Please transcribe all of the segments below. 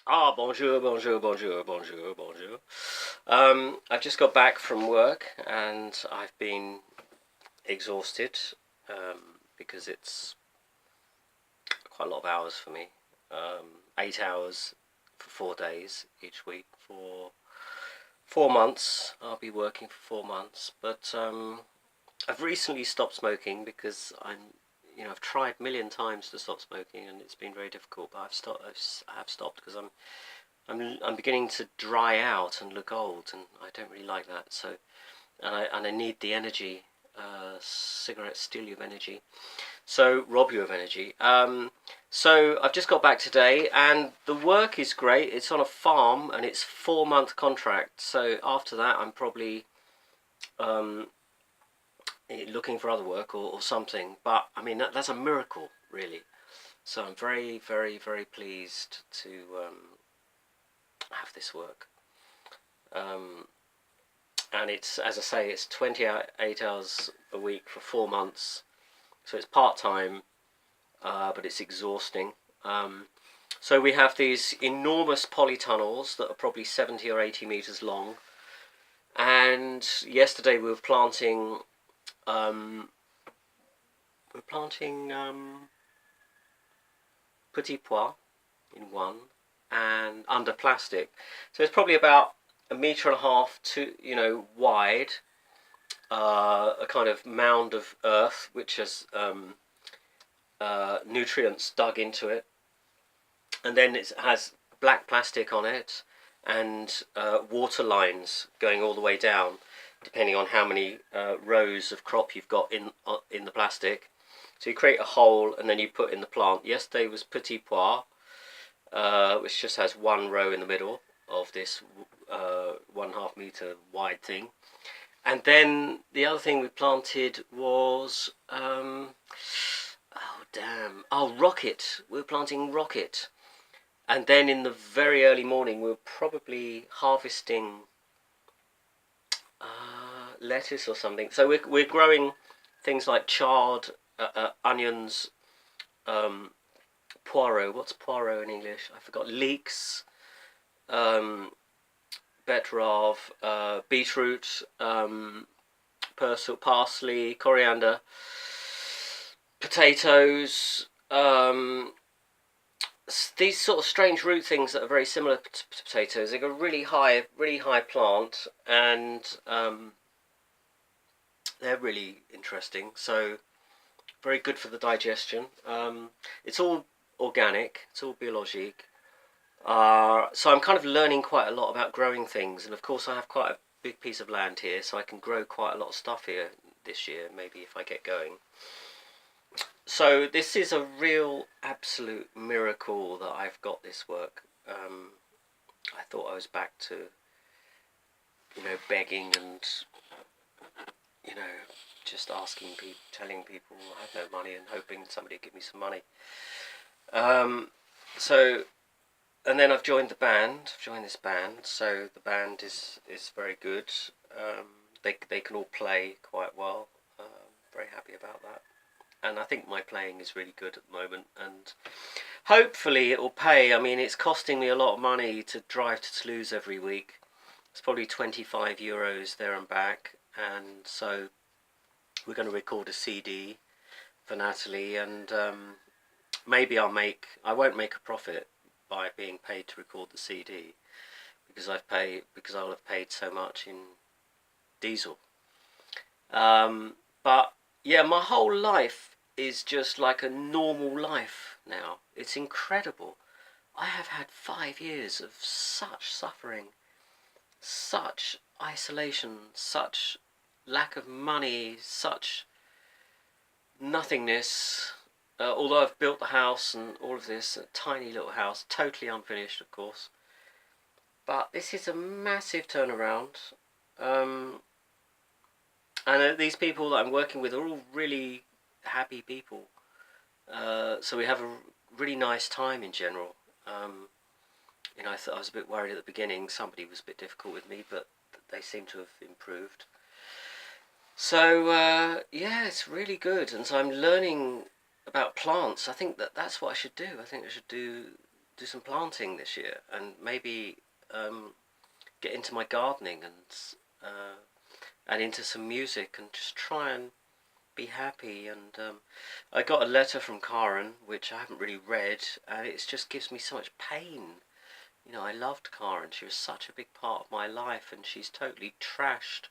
Ah, bonjour, bonjour, bonjour, bonjour, bonjour. I've just got back from work and I've been exhausted because it's quite a lot of hours for me. 8 hours for 4 days each week for 4 months. I'll be working for 4 months, but I've recently stopped smoking because I've tried a million times to stop smoking and it's been very difficult. But I have stopped because I'm beginning to dry out and look old, and I don't really like that. So, and I need the energy. Cigarettes steal you of energy, so rob you of energy. So I've just got back today, and the work is great. It's on a farm, and it's 4 month contract. So after that, I'm probably um, looking for other work or something. But I mean, that's a miracle, really. So I'm very, very, very pleased to have this work. Um, and it's, as I say, it's 28 hours a week for 4 months. So it's part-time, but it's exhausting. So we have these enormous polytunnels that are probably 70 or 80 meters long. And yesterday we were planting petit pois in one, and under plastic. So it's probably about a metre and a half to wide, a kind of mound of earth which has nutrients dug into it, and then it has black plastic on it and water lines going all the way down, depending on how many rows of crop you've got in the plastic. So you create a hole and then you put in the plant. Yesterday was petit pois, which just has one row in the middle of this 1.5 metre wide thing. And then the other thing we planted was rocket. We were planting rocket. And then in the very early morning we were probably harvesting lettuce or something. So we're growing things like chard, onions, poirot. What's poirot in English? I forgot. Leeks, betterave, beetroot, parsley, coriander, potatoes, these sort of strange root things that are very similar to potatoes. They've got a really high plant, and they're really interesting. So very good for the digestion. It's all organic. It's all biologique. So I'm kind of learning quite a lot about growing things, and of course I have quite a big piece of land here, so I can grow quite a lot of stuff here this year, maybe if I get going. So this is a real absolute miracle that I've got this work. I thought I was back to begging and just asking people, telling people I have no money and hoping somebody would give me some money. So and then I've joined the band. I've joined this band, so the band is very good. They can all play quite well. Very happy about that. And I think my playing is really good at the moment, and hopefully it will pay. I mean, it's costing me a lot of money to drive to Toulouse every week. It's probably €25 there and back, and so we're going to record a CD for Natalie, and maybe I won't make a profit by being paid to record the CD because I'll have paid so much in diesel. But yeah, my whole life is just like a normal life now. It's incredible. I have had 5 years of such suffering, such isolation, such lack of money, such nothingness. Although I've built the house and all of this, a tiny little house, totally unfinished, of course. But this is a massive turnaround. And these people that I'm working with are all really happy people. So we have a really nice time in general. I was a bit worried at the beginning. Somebody was a bit difficult with me, but they seem to have improved. So yeah, it's really good. And so I'm learning about plants. I think that's what I should do. I think I should do do some planting this year, and maybe get into my gardening and into some music, and just try and be happy. And I got a letter from Karen, which I haven't really read, and it just gives me so much pain. You know, I loved Karen. She was such a big part of my life, and she's totally trashed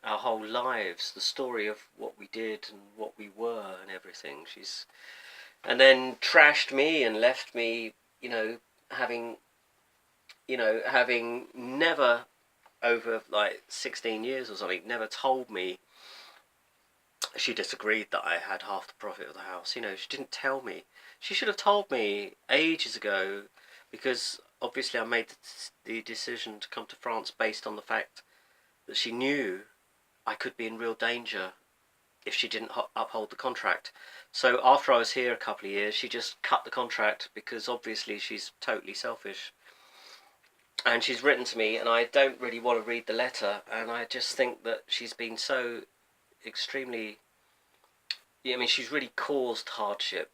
our whole lives, the story of what we did and what we were and everything. And then trashed me and left me, having having never, over like 16 years or something, never told me. She disagreed that I had half the profit of the house. She didn't tell me. She should have told me ages ago, because obviously I made the decision to come to France based on the fact that she knew I could be in real danger if she didn't uphold the contract. So after I was here a couple of years, she just cut the contract, because obviously she's totally selfish. And she's written to me, and I don't really want to read the letter, and I just think that she's been so extremely... she's really caused hardship,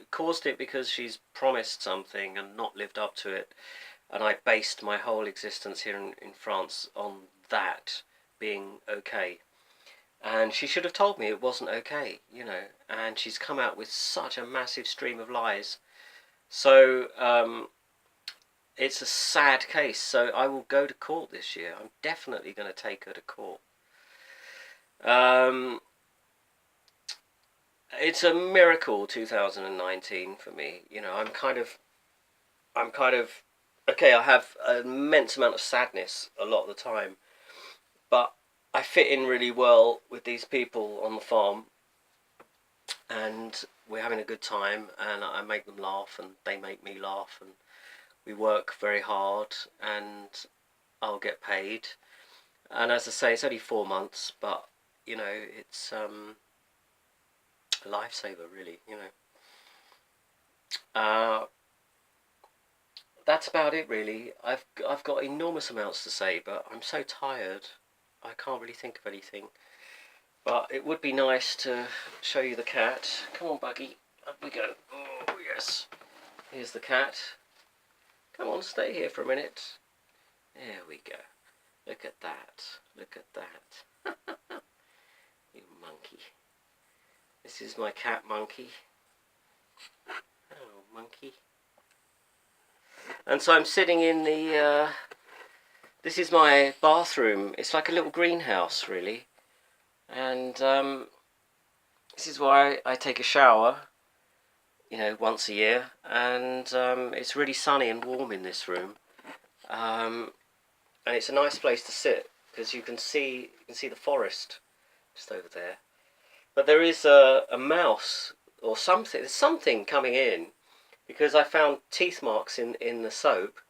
caused it because she's promised something and not lived up to it. And I based my whole existence here in France on that being okay. And she should have told me it wasn't okay, and she's come out with such a massive stream of lies. So it's a sad case. So I will go to court this year. I'm definitely going to take her to court. It's a miracle 2019 for me. I'm kind of okay. I have an immense amount of sadness a lot of the time, but I fit in really well with these people on the farm, and we're having a good time, and I make them laugh and they make me laugh, and we work very hard, and I'll get paid. And as I say, it's only 4 months, but it's a lifesaver, really. That's about it, really. I've got enormous amounts to say, but I'm so tired I can't really think of anything. But it would be nice to show you the cat. Come on, Buggy. Up we go. Oh, yes. Here's the cat. Come on, stay here for a minute. There we go. Look at that. Look at that. You monkey. This is my cat, Monkey. Oh, Monkey. And so I'm sitting in the... this is my bathroom. It's like a little greenhouse, really. And this is where I take a shower, once a year. And it's really sunny and warm in this room. And it's a nice place to sit, because you can see the forest just over there. But there is a mouse or something. There's something coming in, because I found teeth marks in the soap.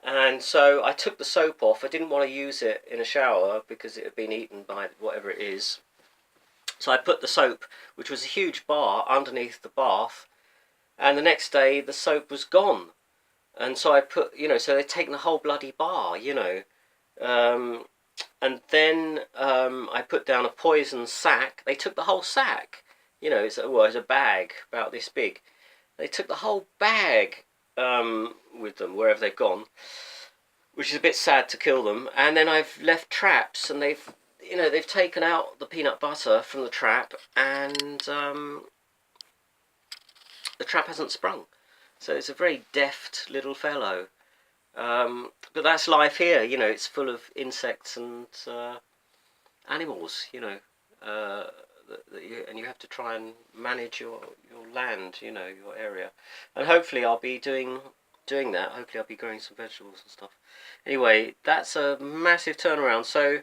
And so I took the soap off. I didn't want to use it in a shower because it had been eaten by whatever it is. So I put the soap, which was a huge bar, underneath the bath. And the next day the soap was gone. And so I put, so they'd taken the whole bloody bar, and then I put down a poison sack. They took the whole sack. It's a bag about this big. They took the whole bag with them wherever they've gone, which is a bit sad to kill them. And then I've left traps, and they've taken out the peanut butter from the trap, and the trap hasn't sprung. So it's a very deft little fellow. But that's life here, it's full of insects and animals, and you have to try and manage your land, your area. And hopefully I'll be doing that. Hopefully I'll be growing some vegetables and stuff. Anyway, that's a massive turnaround. So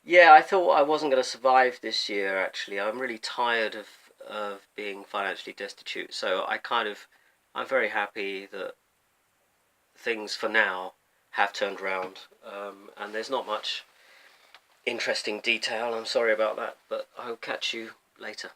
yeah, I thought I wasn't going to survive this year, actually. I'm really tired of being financially destitute. So I'm very happy that things for now have turned around, and there's not much interesting detail. I'm sorry about that, but I'll catch you later.